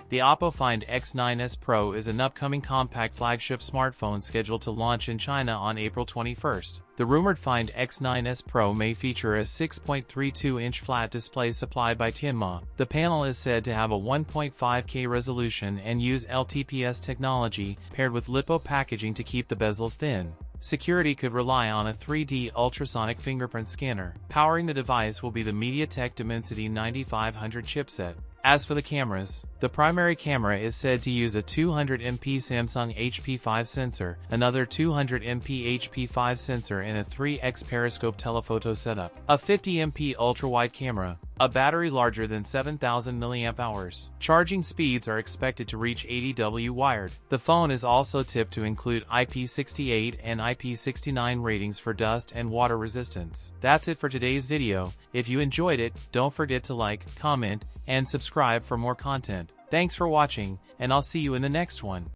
The OPPO Find X9s Pro is an upcoming compact flagship smartphone scheduled to launch in China on April 21st. The rumored Find X9s Pro may feature a 6.32-inch flat display supplied by Tianma. The panel is said to have a 1.5K resolution and use LTPS technology, paired with lipo packaging to keep the bezels thin. Security could rely on a 3D ultrasonic fingerprint scanner. Powering the device will be the MediaTek Dimensity 9500 chipset. As for the cameras, the primary camera is said to use a 200MP Samsung HP5 sensor, another 200MP HP5 sensor and a 3x periscope telephoto setup, a 50MP ultra-wide camera, a battery larger than 7000 mAh. Charging speeds are expected to reach 80W wired. The phone is also tipped to include IP68 and IP69 ratings for dust and water resistance. That's it for today's video. If you enjoyed it, don't forget to like, comment, and subscribe for more content. Thanks for watching, and I'll see you in the next one.